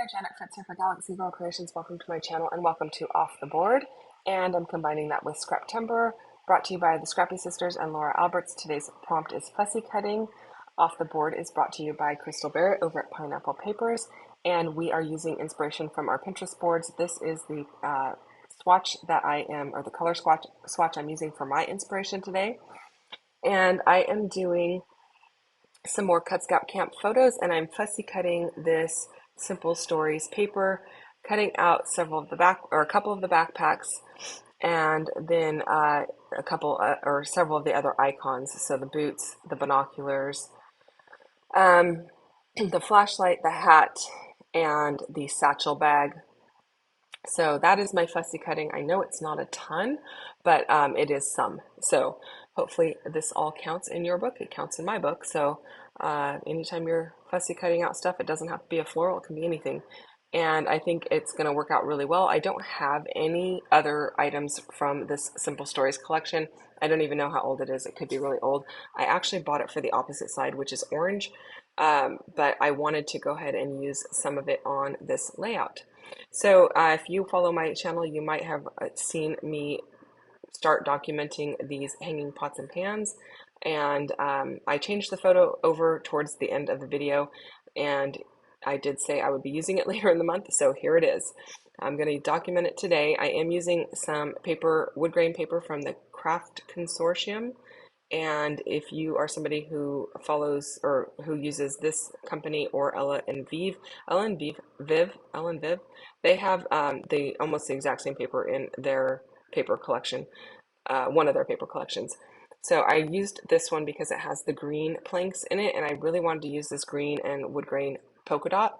there, Janet Fritz here for Galaxy Girl Creations. Welcome to my channel and welcome to Off the Board. And I'm combining that with Scraptember, brought to you by the Scrappy Sisters and Laura Alberts. Today's prompt is fussy cutting. Off the Board is brought to you by Crystal Barrett over at Pineapple Papers, and we are using inspiration from our Pinterest boards. This is the swatch that or the color swatch I'm using for my inspiration today. And I am doing some more Cut Scout Camp photos, and I'm fussy cutting this Simple Stories paper, cutting out several of the a couple of the backpacks, and then a couple or several of the other icons. So the boots, the binoculars, the flashlight, the hat, and the satchel bag. So that is my fussy cutting. I know it's not a ton, but it is some. So hopefully this all counts in your book. It counts in my book. So anytime you're fussy cutting out stuff, it doesn't have to be a floral. It can be anything. And I think it's going to work out really well. I don't have any other items from this Simple Stories collection. I don't even know how old it is. It could be really old. I actually bought it for the opposite side, which is orange. But I wanted to go ahead and use some of it on this layout. So if you follow my channel, you might have seen me start documenting these hanging pots and pans. And I changed the photo over towards the end of the video, and I did say I would be using it later in the month, so here it is. I'm going to document it today. I am using some paper, wood grain paper from the Craft Consortium. And if you are somebody who follows or who uses this company or Ella and Viv, they have almost the exact same paper in their paper collection, one of their paper collections. So I used this one because it has the green planks in it, and I really wanted to use this green and wood grain polka dot.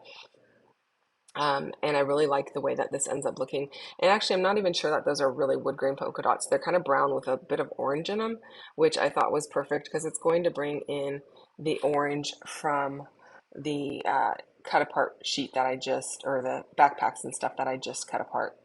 And I really like the way that this ends up looking. And actually, I'm not even sure that those are really wood grain polka dots. They're kind of brown with a bit of orange in them, which I thought was perfect because it's going to bring in the orange from the cut apart sheet that or the backpacks and stuff that I just cut apart.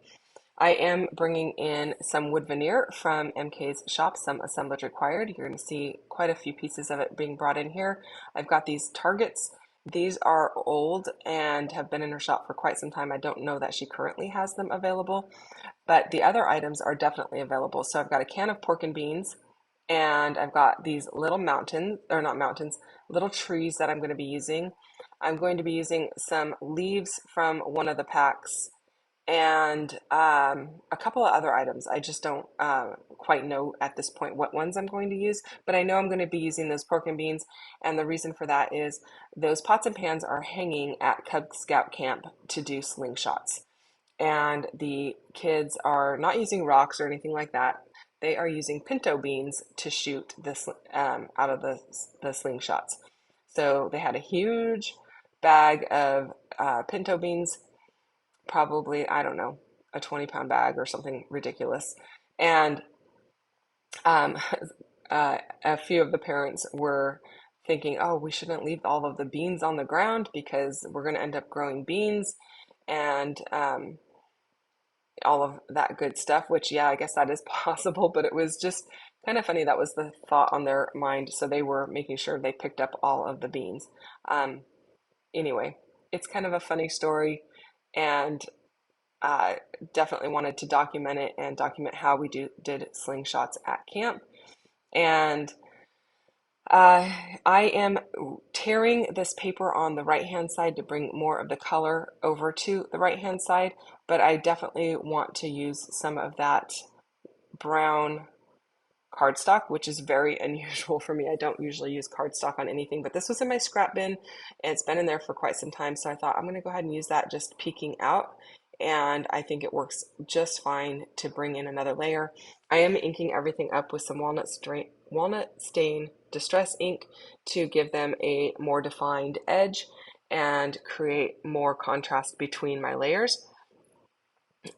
I am bringing in some wood veneer from MK's shop, some assemblage required. You're going to see quite a few pieces of it being brought in here. I've got these targets. These are old and have been in her shop for quite some time. I don't know that she currently has them available, but the other items are definitely available. So I've got a can of pork and beans, and I've got these little little trees that I'm going to be using. I'm going to be using some leaves from one of the packs, and a couple of other items. I just don't quite know at this point what ones I'm going to use, but I know I'm going to be using those pork and beans, and the reason for that is those pots and pans are hanging at Cub Scout Camp to do slingshots, and the kids are not using rocks or anything like that. They are using pinto beans to shoot this out of the slingshots. So they had a huge bag of pinto beans, probably, I don't know, a 20-pound bag or something ridiculous. And um, a few of the parents were thinking, oh, we shouldn't leave all of the beans on the ground because we're going to end up growing beans and all of that good stuff, which, yeah, I guess that is possible, but it was just kind of funny. That was the thought on their mind. So they were making sure they picked up all of the beans. Anyway, it's kind of a funny story, and definitely wanted to document it and document how we did slingshots at camp. And I am tearing this paper on the right hand side to bring more of the color over to the right hand side, but I definitely want to use some of that brown cardstock, which is very unusual for me. I don't usually use cardstock on anything, but this was in my scrap bin and it's been in there for quite some time. So I thought I'm going to go ahead and use that just peeking out. And I think it works just fine to bring in another layer. I am inking everything up with some walnut stain distress ink to give them a more defined edge and create more contrast between my layers.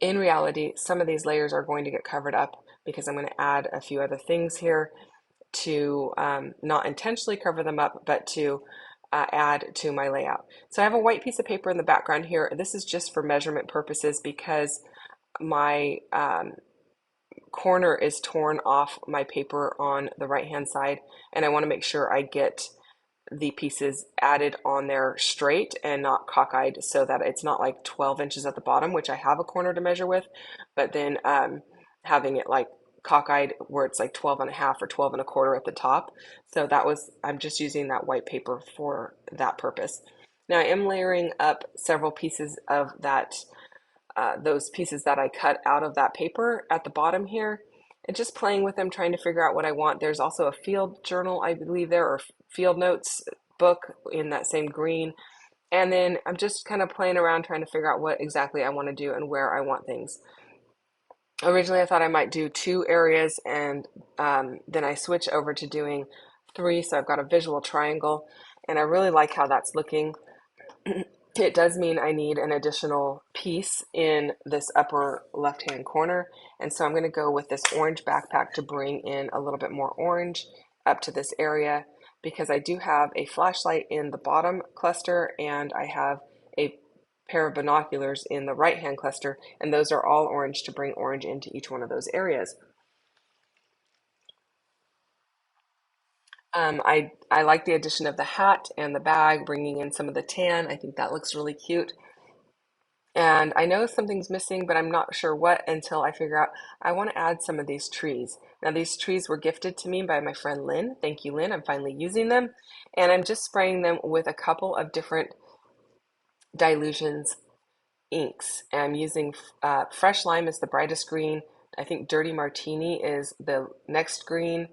In reality, some of these layers are going to get covered up because I'm going to add a few other things here to not intentionally cover them up, but to add to my layout. So I have a white piece of paper in the background here. This is just for measurement purposes because my corner is torn off my paper on the right hand side, and I want to make sure I get the pieces added on there straight and not cockeyed, so that it's not like 12 inches at the bottom, which I have a corner to measure with, but then having it like cockeyed where it's like 12 and a half or 12 and a quarter at the top. So I'm just using that white paper for that purpose. Now I am layering up several pieces of that, those pieces that I cut out of that paper at the bottom here, and just playing with them, trying to figure out what I want. There's also a field journal, I believe there, or field notes book in that same green. And then I'm just kind of playing around trying to figure out what exactly I want to do and where I want things. Originally, I thought I might do 2 areas, and then I switch over to doing 3. So I've got a visual triangle, and I really like how that's looking. It does mean I need an additional piece in this upper left-hand corner. And so I'm going to go with this orange backpack to bring in a little bit more orange up to this area, because I do have a flashlight in the bottom cluster and I have a pair of binoculars in the right-hand cluster, and those are all orange to bring orange into each one of those areas. I like the addition of the hat and the bag, bringing in some of the tan. I think that looks really cute. And I know something's missing, but I'm not sure what until I figure out. I want to add some of these trees. Now, these trees were gifted to me by my friend Lynn. Thank you, Lynn. I'm finally using them. And I'm just spraying them with a couple of different Dylusions inks. And I'm using Fresh Lime is the brightest green. I think Dirty Martini is the next green.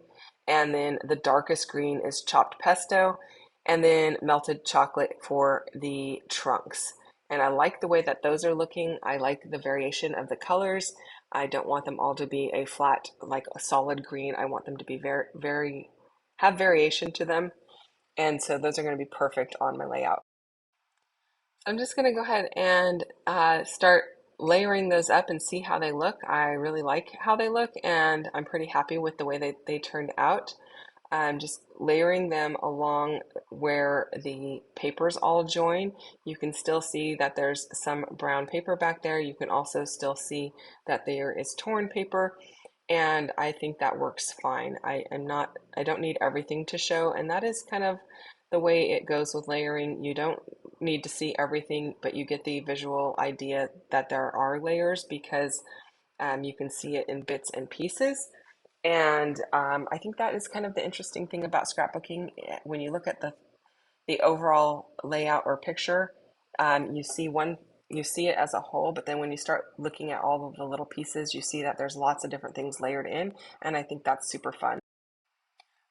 And then the darkest green is Chopped Pesto. And then Melted Chocolate for the trunks. And I like the way that those are looking. I like the variation of the colors. I don't want them all to be a flat, like a solid green. I want them to be have variation to them. And so those are going to be perfect on my layout. I'm just going to go ahead and start layering those up and see how they look. I really like how they look, and I'm pretty happy with the way they turned out. I'm just layering them along where the papers all join. You can still see that there's some brown paper back there. You can also still see that there is torn paper, and I think that works fine. I don't need everything to show, and that is kind of the way it goes with layering. You don't need to see everything, but you get the visual idea that there are layers, because you can see it in bits and pieces. And I think that is kind of the interesting thing about scrapbooking. When you look at the overall layout or picture, you see you see it as a whole, but then when you start looking at all of the little pieces, you see that there's lots of different things layered in, and I think that's super fun.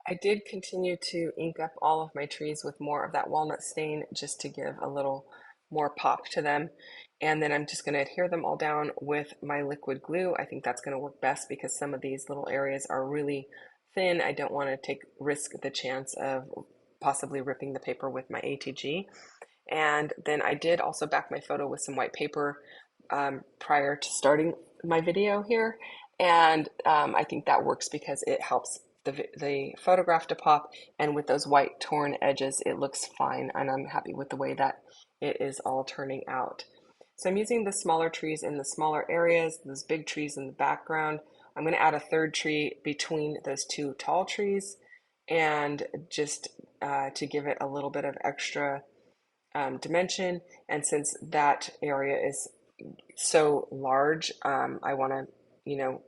I did continue to ink up all of my trees with more of that walnut stain, just to give a little more pop to them. And then I'm just going to adhere them all down with my liquid glue. I think that's going to work best because some of these little areas are really thin. I don't want to risk the chance of possibly ripping the paper with my ATG. And then I did also back my photo with some white paper prior to starting my video here. And I think that works because it helps the photograph to pop, and with those white torn edges, it looks fine, and I'm happy with the way that it is all turning out. So I'm using the smaller trees in the smaller areas, those big trees in the background. I'm going to add a third tree between those 2 tall trees, and just to give it a little bit of extra dimension. And since that area is so large, I want to, you know,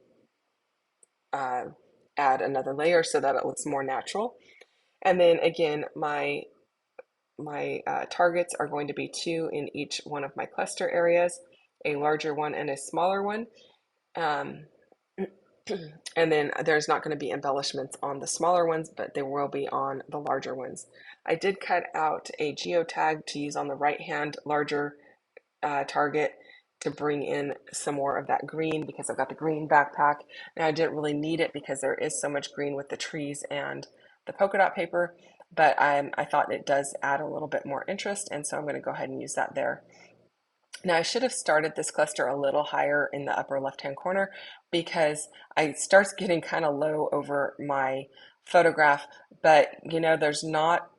add another layer so that it looks more natural. And then again, my targets are going to be 2 in each one of my cluster areas, a larger one and a smaller one. Um, and then there's not going to be embellishments on the smaller ones, but there will be on the larger ones. I did cut out a geotag to use on the right hand larger target to bring in some more of that green, because I've got the green backpack. Now I didn't really need it because there is so much green with the trees and the polka dot paper, but I thought it does add a little bit more interest, and so I'm going to go ahead and use that there. Now I should have started this cluster a little higher in the upper left hand corner, because I starts getting kind of low over my photograph, but you know, there's not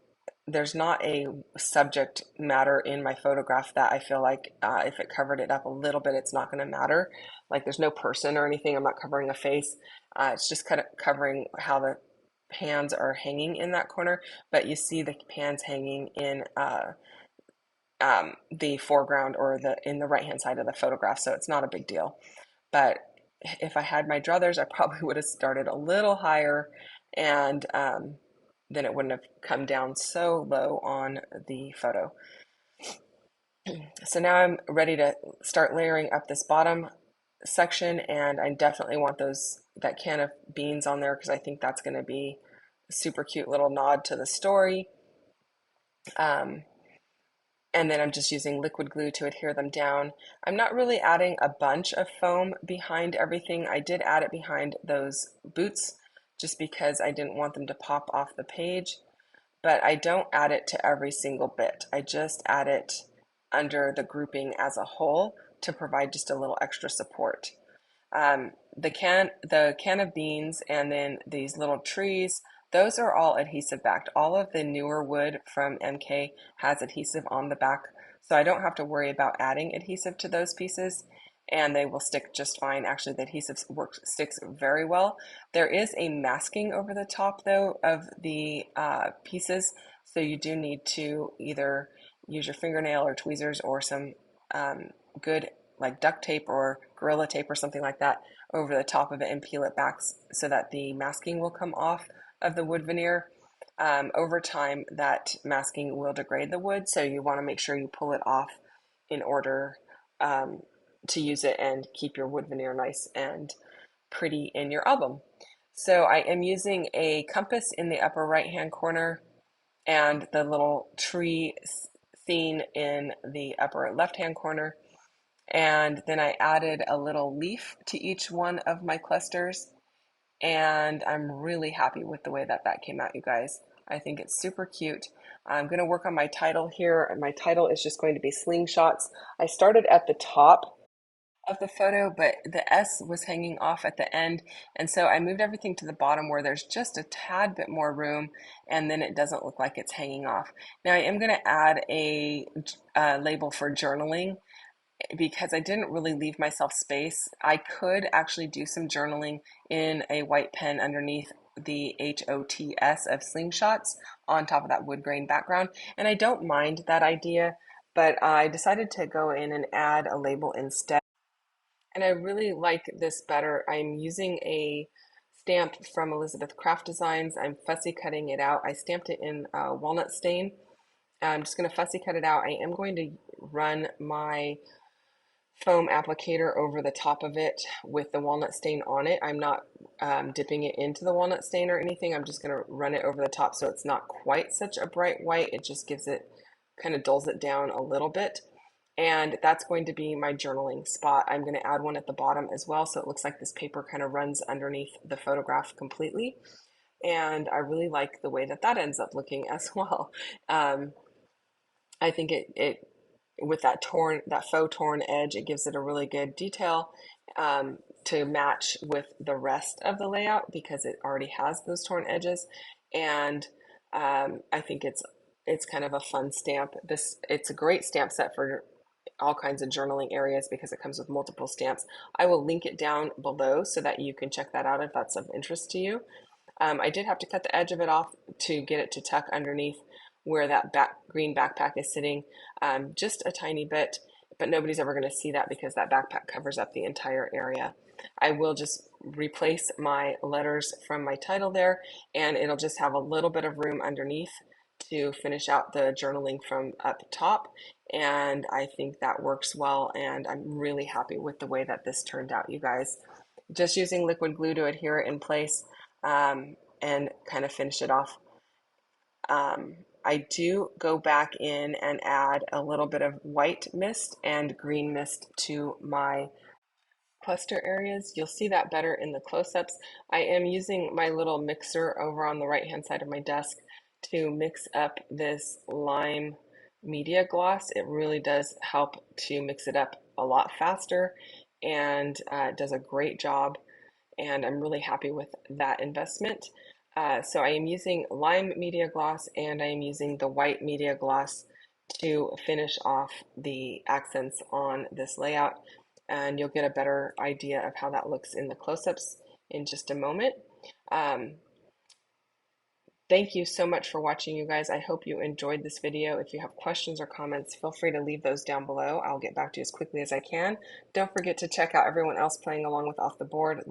a subject matter in my photograph that I feel like if it covered it up a little bit, it's not going to matter. Like there's no person or anything. I'm not covering a face. It's just kind of covering how pans are hanging in that corner, but you see the pans hanging in the foreground or in the right hand side of the photograph, so it's not a big deal. But if I had my druthers, I probably would have started a little higher, and then it wouldn't have come down so low on the photo. So now I'm ready to start layering up this bottom section, and I definitely want that can of beans on there because I think that's going to be a super cute little nod to the story. And then I'm just using liquid glue to adhere them down. I'm not really adding a bunch of foam behind everything. I did add it behind those boots just because I didn't want them to pop off the page, but I don't add it to every single bit. I just add it under the grouping as a whole to provide just a little extra support. The can of beans and then these little trees, those are all adhesive backed. All of the newer wood from MK has adhesive on the back, so I don't have to worry about adding adhesive to those pieces, and they will stick just fine. Actually, the adhesive sticks very well. There is a masking over the top though of the pieces, so you do need to either use your fingernail or tweezers or some good like duct tape or Gorilla Tape or something like that over the top of it and peel it back so that the masking will come off of the wood veneer. Over time, that masking will degrade the wood, so you want to make sure you pull it off in order to use it and keep your wood veneer nice and pretty in your album. So I am using a compass in the upper right hand corner and the little tree scene in the upper left hand corner. And then I added a little leaf to each one of my clusters, and I'm really happy with the way that came out, you guys. I think it's super cute. I'm going to work on my title here, and my title is just going to be Slingshots. I started at the top of the photo, but the S was hanging off at the end, and so I moved everything to the bottom where there's just a tad bit more room, and then it doesn't look like it's hanging off. Now I am going to add a label for journaling because I didn't really leave myself space. I could actually do some journaling in a white pen underneath the HOTS of Slingshots on top of that wood grain background, and I don't mind that idea, but I decided to go in and add a label instead. And I really like this better. I'm using a stamp from Elizabeth Craft Designs. I'm fussy cutting it out. I stamped it in walnut stain. I'm just going to fussy cut it out. I am going to run my foam applicator over the top of it with the walnut stain on it. I'm not dipping it into the walnut stain or anything. I'm just going to run it over the top so it's not quite such a bright white. It just gives it, kind of dulls it down a little bit. And that's going to be my journaling spot. I'm going to add one at the bottom as well, so it looks like this paper kind of runs underneath the photograph completely. And I really like the way that ends up looking as well. I think it with that faux torn edge, it gives it a really good detail to match with the rest of the layout because it already has those torn edges. And I think it's kind of a fun stamp. It's a great stamp set for all kinds of journaling areas because it comes with multiple stamps. I will link it down below so that you can check that out if that's of interest to you. I did have to cut the edge of it off to get it to tuck underneath where that green backpack is sitting, just a tiny bit, but nobody's ever going to see that because that backpack covers up the entire area. I will just replace my letters from my title there, and it'll just have a little bit of room underneath to finish out the journaling from up top, and I think that works well, and I'm really happy with the way that this turned out, you guys. Just using liquid glue to adhere it in place and kind of finish it off. I do go back in and add a little bit of white mist and green mist to my cluster areas. You'll see that better in the close-ups. I am using my little mixer over on the right-hand side of my desk to mix up this lime media gloss. It really does help to mix it up a lot faster, and it does a great job, and I'm really happy with that investment. So I am using lime media gloss and I am using the white media gloss to finish off the accents on this layout, and you'll get a better idea of how that looks in the close-ups in just a moment. Thank you so much for watching, you guys. I hope you enjoyed this video. If you have questions or comments, feel free to leave those down below. I'll get back to you as quickly as I can. Don't forget to check out everyone else playing along with Off the Board.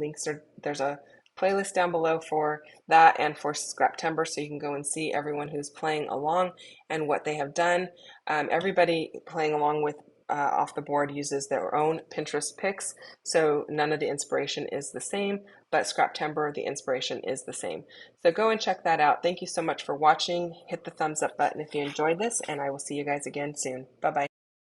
There's a playlist down below for that and for Scraptember, so you can go and see everyone who's playing along and what they have done. Everybody playing along with Off the Board uses their own Pinterest picks, so none of the inspiration is the same, but Scraptember, the inspiration is the same. So go and check that out. Thank you so much for watching. Hit the thumbs up button if you enjoyed this, and I will see you guys again soon. Bye-bye.